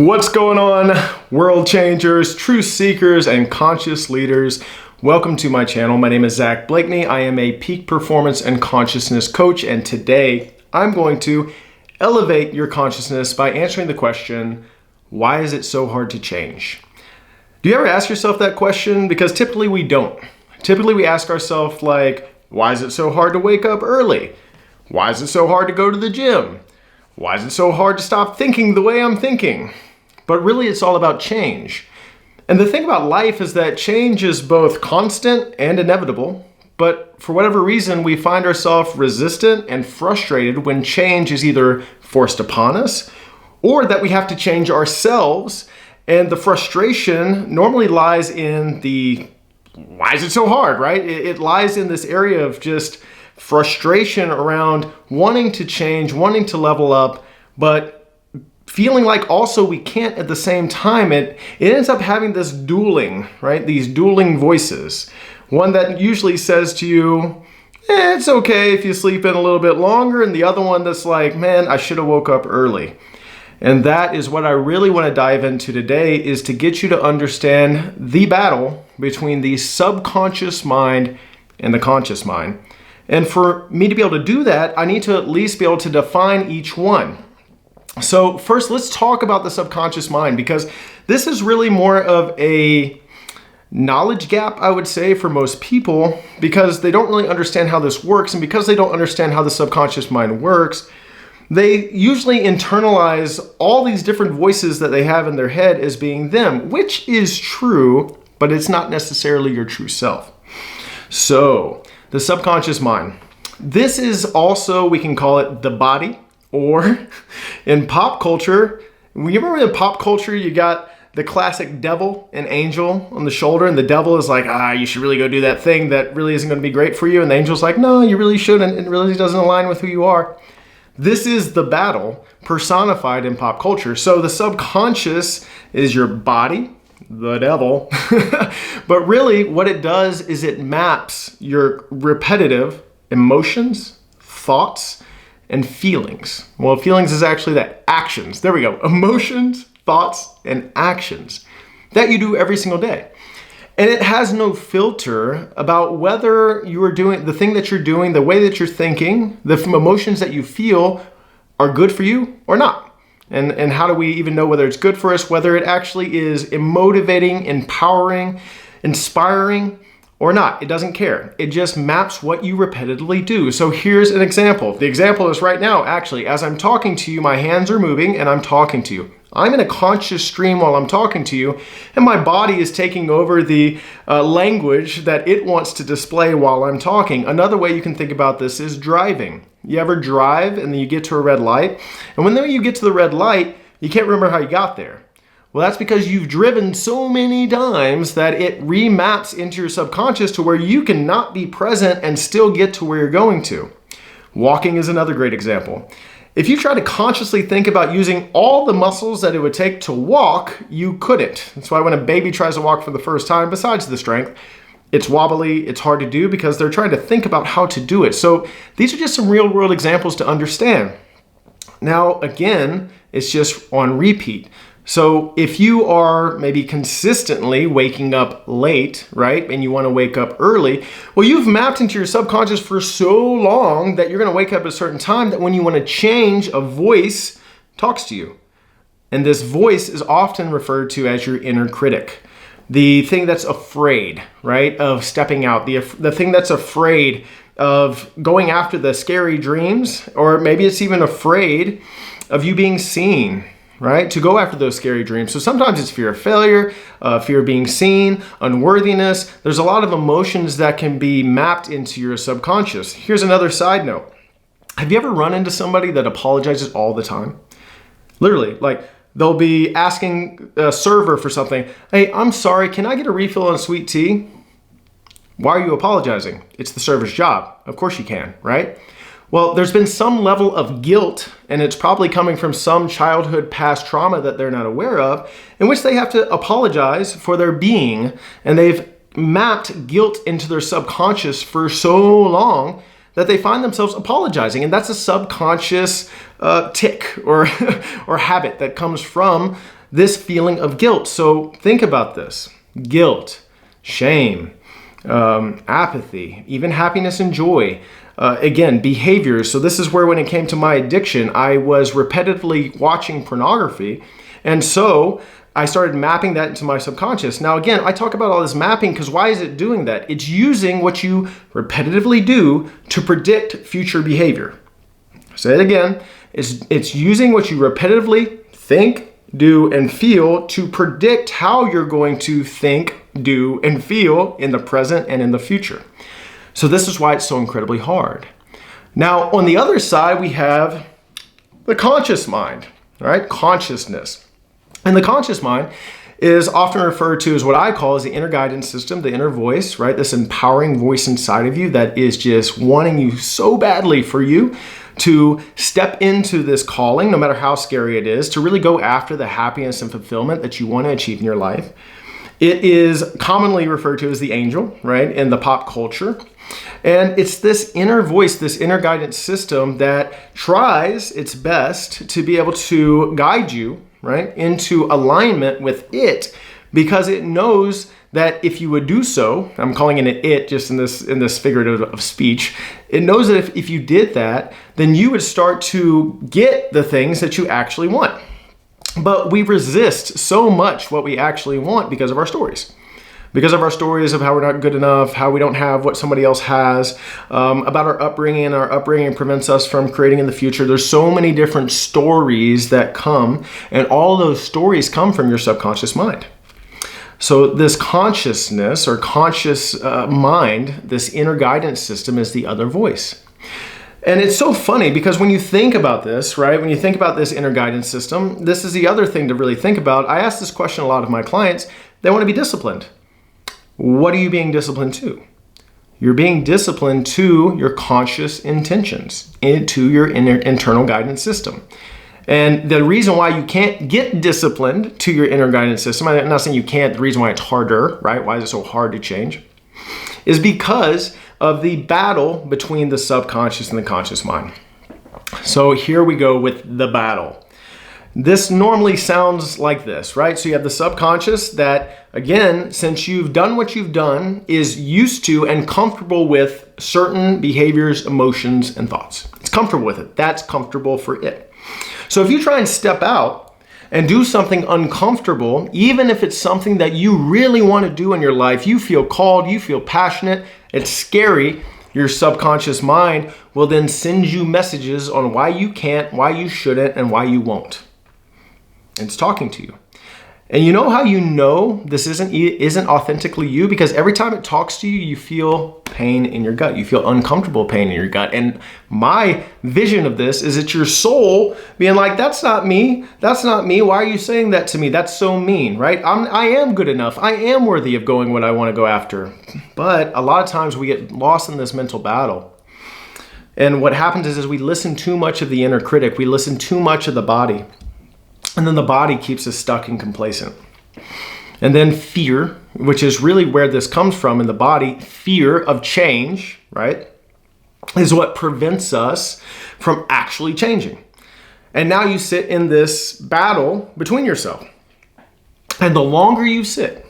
What's going on, world changers, truth seekers, and conscious leaders? Welcome to my channel. My name is Zach Blakeney. I am a peak performance and consciousness coach, and today I'm going to elevate your consciousness by answering the question, why is it so hard to change? Do you ever ask yourself that question? Because typically we don't. Typically we ask ourselves like, why is it so hard to wake up early? Why is it so hard to go to the gym? Why is it so hard to stop thinking the way I'm thinking? But really, it's all about change. And the thing about life is that change is both constant and inevitable, but for whatever reason, we find ourselves resistant and frustrated when change is either forced upon us or that we have to change ourselves. And the frustration normally lies in the, why is it so hard, right? It lies in this area of just frustration around wanting to change, wanting to level up, but feeling like also we can't at the same time. It ends up having this dueling, right? These dueling voices. One that usually says to you, it's okay if you sleep in a little bit longer, and the other one that's like, man, I should have woke up early. And that is what I really want to dive into today, is to get you to understand the battle between the subconscious mind and the conscious mind. And for me to be able to do that, I need to at least be able to define each one. So first, let's talk about the subconscious mind, because this is really more of a knowledge gap, I would say, for most people, because they don't really understand how this works. And because they don't understand how the subconscious mind works, they usually internalize all these different voices that they have in their head as being them, which is true, but it's not necessarily your true self. So the subconscious mind. This is also, we can call it the body, or in pop culture, you remember in pop culture, you got the classic devil and angel on the shoulder, and the devil is like, you should really go do that thing that really isn't going to be great for you. And the angel's like, no, you really shouldn't. It really doesn't align with who you are. This is the battle personified in pop culture. So the subconscious is your body, the devil. But really what it does is it maps your repetitive emotions, thoughts, and feelings. Well, feelings is actually that actions. There we go. Emotions, thoughts, and actions that you do every single day. And it has no filter about whether you are doing the thing that you're doing, the way that you're thinking, the emotions that you feel are good for you or not. And how do we even know whether it's good for us, whether it actually is motivating, empowering, inspiring, or not? It doesn't care. It just maps what you repetitively do. So here's an example. The example is right now, actually, as I'm talking to you, my hands are moving and I'm talking to you. I'm in a conscious stream while I'm talking to you, and my body is taking over the language that it wants to display while I'm talking. Another way you can think about this is driving. You ever drive and then you get to a red light, and when you get to the red light, you can't remember how you got there. Well, that's because you've driven so many times that it remaps into your subconscious to where you cannot be present and still get to where you're going to. Walking is another great example. If you try to consciously think about using all the muscles that it would take to walk, you couldn't. That's why when a baby tries to walk for the first time, besides the strength, it's wobbly, it's hard to do because they're trying to think about how to do it. So these are just some real world examples to understand. Now, again, it's just on repeat. So if you are maybe consistently waking up late, right, and you want to wake up early, well, you've mapped into your subconscious for so long that you're going to wake up at a certain time that when you want to change, a voice talks to you. And this voice is often referred to as your inner critic. The thing that's afraid, right, of stepping out, the thing that's afraid of going after the scary dreams, or maybe it's even afraid of you being seen, right? To go after those scary dreams. So sometimes it's fear of failure, fear of being seen, unworthiness. There's a lot of emotions that can be mapped into your subconscious. Here's another side note. Have you ever run into somebody that apologizes all the time? Literally, like they'll be asking a server for something. Hey, I'm sorry, can I get a refill on sweet tea? Why are you apologizing? It's the server's job. Of course you can, right? Well, there's been some level of guilt, and it's probably coming from some childhood past trauma that they're not aware of, in which they have to apologize for their being, and they've mapped guilt into their subconscious for so long that they find themselves apologizing. And that's a subconscious tick or habit that comes from this feeling of guilt. So think about this: guilt, shame, apathy, even happiness and joy. Again, behaviors. So this is where, when it came to my addiction, I was repetitively watching pornography. And so I started mapping that into my subconscious. Now, again, I talk about all this mapping because why is it doing that? It's using what you repetitively do to predict future behavior. Say it again. It's using what you repetitively think, do, and feel to predict how you're going to think, do, and feel in the present and in the future. So this is why it's so incredibly hard. Now, on the other side, we have the conscious mind, right? Consciousness. And the conscious mind is often referred to as what I call as the inner guidance system, the inner voice, right? This empowering voice inside of you that is just wanting you so badly for you to step into this calling, no matter how scary it is, to really go after the happiness and fulfillment that you want to achieve in your life. It is commonly referred to as the angel, right, in the pop culture. And it's this inner voice, this inner guidance system that tries its best to be able to guide you, right, into alignment with it, because it knows that if you would do so, I'm calling it an it just in this figurative of speech, it knows that if you did that, then you would start to get the things that you actually want. But we resist so much what we actually want because of our stories. Because of our stories of how we're not good enough, how we don't have what somebody else has, about our upbringing, and our upbringing prevents us from creating in the future. There's so many different stories that come, and all those stories come from your subconscious mind. So this consciousness or conscious mind, this inner guidance system, is the other voice. And it's so funny because when you think about this, right, when you think about this inner guidance system, this is the other thing to really think about. I ask this question a lot of my clients. They want to be disciplined. What are you being disciplined to? You're being disciplined to your conscious intentions, to your internal guidance system. And the reason why you can't get disciplined to your inner guidance system, I'm not saying you can't, the reason why it's harder, right? Why is it so hard to change? Is because of the battle between the subconscious and the conscious mind. So here we go with the battle. This normally sounds like this, right? So you have the subconscious that, again, since you've done what you've done, is used to and comfortable with certain behaviors, emotions, and thoughts. It's comfortable with it. That's comfortable for it. So if you try and step out and do something uncomfortable, even if it's something that you really want to do in your life, you feel called, you feel passionate, it's scary, your subconscious mind will then send you messages on why you can't, why you shouldn't, and why you won't. It's talking to you. And you know how you know this isn't authentically you? Because every time it talks to you, you feel pain in your gut. You feel uncomfortable pain in your gut. And my vision of this is it's your soul being like, that's not me. That's not me. Why are you saying that to me? That's so mean, right? I am good enough. I am worthy of going what I want to go after. But a lot of times we get lost in this mental battle. And what happens is we listen too much of the inner critic. We listen too much of the body. And then the body keeps us stuck and complacent. And then fear, which is really where this comes from in the body, fear of change, right, is what prevents us from actually changing. And now you sit in this battle between yourself. And the longer you sit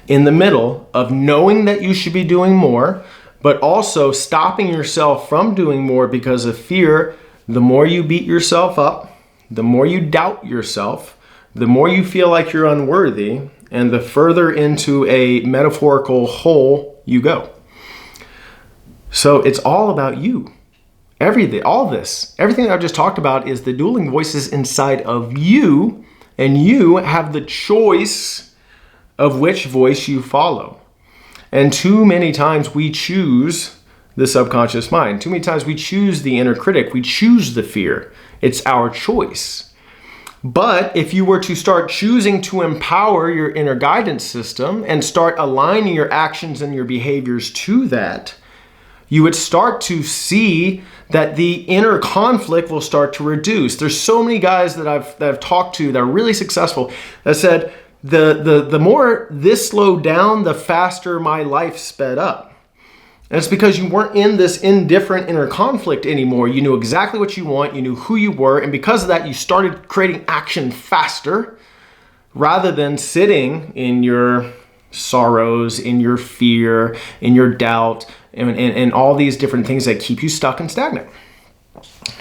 in the middle of knowing that you should be doing more, but also stopping yourself from doing more because of fear, the more you beat yourself up, the more you doubt yourself, the more you feel like you're unworthy, and the further into a metaphorical hole you go. So it's all about you. Everything, everything that I've just talked about is the dueling voices inside of you, and you have the choice of which voice you follow. And too many times we choose the subconscious mind. Too many times we choose the inner critic. We choose the fear. It's our choice. But if you were to start choosing to empower your inner guidance system and start aligning your actions and your behaviors to that, you would start to see that the inner conflict will start to reduce. There's so many guys that I've talked to that are really successful that said, the more this slowed down, the faster my life sped up. And it's because you weren't in this indifferent inner conflict anymore. You knew exactly what you want, you knew who you were, and because of that, you started creating action faster rather than sitting in your sorrows, in your fear, in your doubt, and all these different things that keep you stuck and stagnant.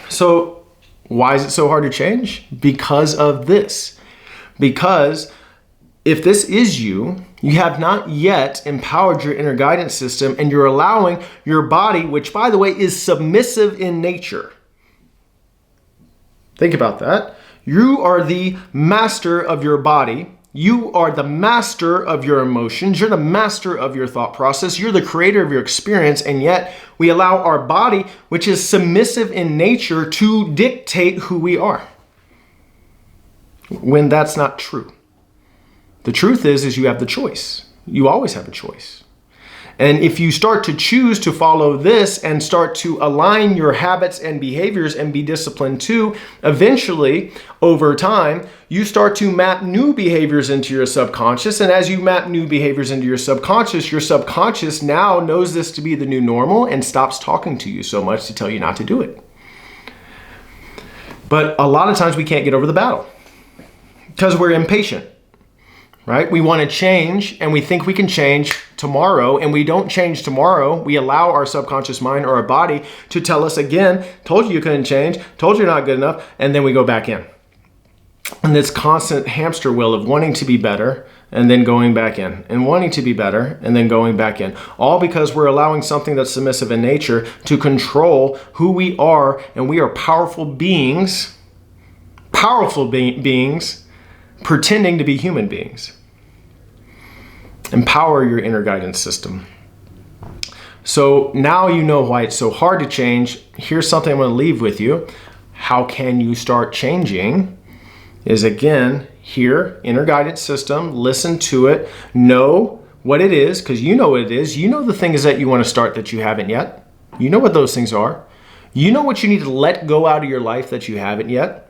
So why is it so hard to change? Because of this. Because if this is you, you have not yet empowered your inner guidance system, and you're allowing your body, which by the way is submissive in nature. Think about that. You are the master of your body. You are the master of your emotions. You're the master of your thought process. You're the creator of your experience. And yet we allow our body, which is submissive in nature, to dictate who we are, when that's not true. The truth is you have the choice. You always have a choice. And if you start to choose to follow this and start to align your habits and behaviors and be disciplined too, eventually, over time, you start to map new behaviors into your subconscious. And as you map new behaviors into your subconscious now knows this to be the new normal and stops talking to you so much to tell you not to do it. But a lot of times we can't get over the battle because we're impatient. Right? We want to change and we think we can change tomorrow, and we don't change tomorrow. We allow our subconscious mind or our body to tell us again, told you couldn't change, told you you're not good enough, and then we go back in. And this constant hamster wheel of wanting to be better and then going back in, and wanting to be better and then going back in. All because we're allowing something that's submissive in nature to control who we are, and we are powerful beings, pretending to be human beings. Empower your inner guidance system. So now you know why it's so hard to change. Here's something I'm going to leave with you. How can you start changing? Is again, here, inner guidance system, listen to it, know what it is, because you know what it is. You know the things that you want to start that you haven't yet. You know what those things are. You know what you need to let go out of your life that you haven't yet.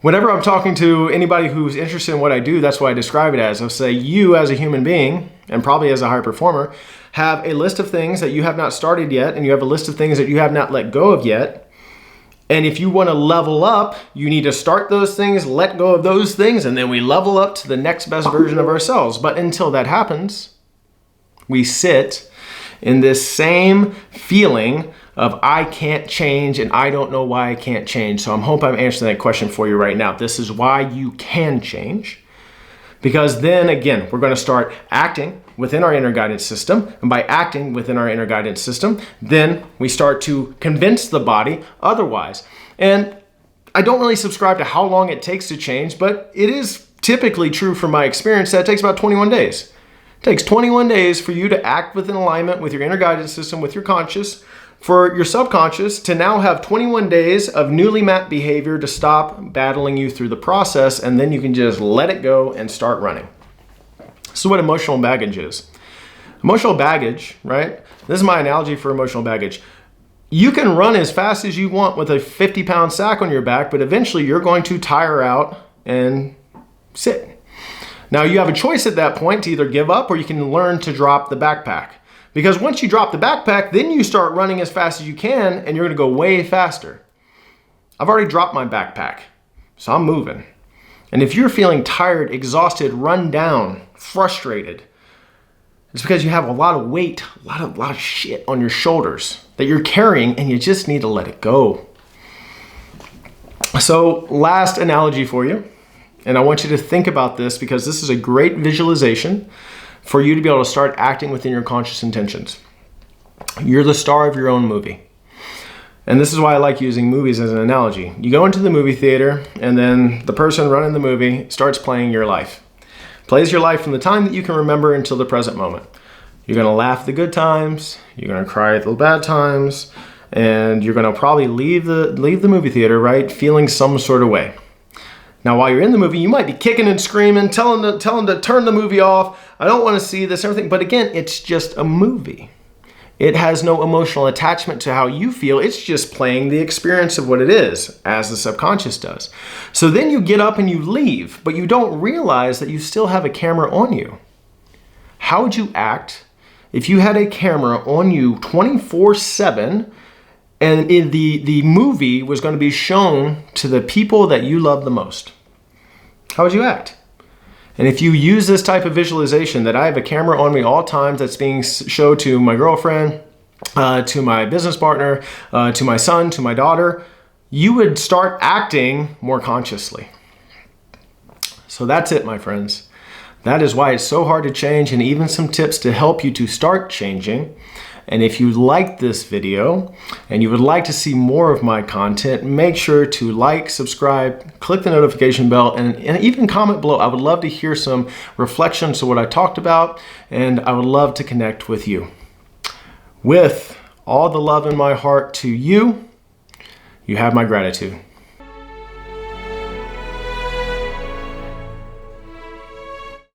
Whenever I'm talking to anybody who's interested in what I do, that's what I describe it as. I'll say you as a human being, and probably as a high performer, have a list of things that you have not started yet, and you have a list of things that you have not let go of yet. And if you want to level up, you need to start those things, let go of those things, and then we level up to the next best version of ourselves. But until that happens, we sit in this same feeling of I can't change and I don't know why I can't change. So I hope I'm answering that question for you right now. This is why you can change. Because then again, we're going to start acting within our inner guidance system. And by acting within our inner guidance system, then we start to convince the body otherwise. And I don't really subscribe to how long it takes to change, but it is typically true from my experience that it takes about 21 days. It takes 21 days for you to act within alignment with your inner guidance system, with your conscious, for your subconscious to now have 21 days of newly mapped behavior to stop battling you through the process, and then you can just let it go and start running. This is what emotional baggage is. Emotional baggage, right? This is my analogy for emotional baggage. You can run as fast as you want with a 50-pound sack on your back, but eventually you're going to tire out and sit. Now you have a choice at that point to either give up or you can learn to drop the backpack. Because once you drop the backpack, then you start running as fast as you can and you're gonna go way faster. I've already dropped my backpack, so I'm moving. And if you're feeling tired, exhausted, run down, frustrated, it's because you have a lot of weight, a lot of shit on your shoulders that you're carrying and you just need to let it go. So last analogy for you, and I want you to think about this because this is a great visualization for you to be able to start acting within your conscious intentions. You're the star of your own movie. And this is why I like using movies as an analogy. You go into the movie theater and then the person running the movie starts playing your life. Plays your life from the time that you can remember until the present moment. You're gonna laugh at the good times, you're gonna cry at the bad times, and you're gonna probably leave the movie theater, right, feeling some sort of way. Now, while you're in the movie, you might be kicking and screaming, telling them to turn the movie off. I don't want to see this, everything. But again, it's just a movie. It has no emotional attachment to how you feel. It's just playing the experience of what it is, as the subconscious does. So then you get up and you leave, but you don't realize that you still have a camera on you. How would you act if you had a camera on you 24/7 and the movie was going to be shown to the people that you love the most? How would you act? And if you use this type of visualization, that I have a camera on me all times that's being showed to my girlfriend, to my business partner, to my son, to my daughter, you would start acting more consciously. So that's it, my friends. That is why it's so hard to change, and even some tips to help you to start changing. And if you liked this video and you would like to see more of my content, make sure to like, subscribe, click the notification bell, and even comment below. I would love to hear some reflections on what I talked about, and I would love to connect with you. With all the love in my heart to you, you have my gratitude.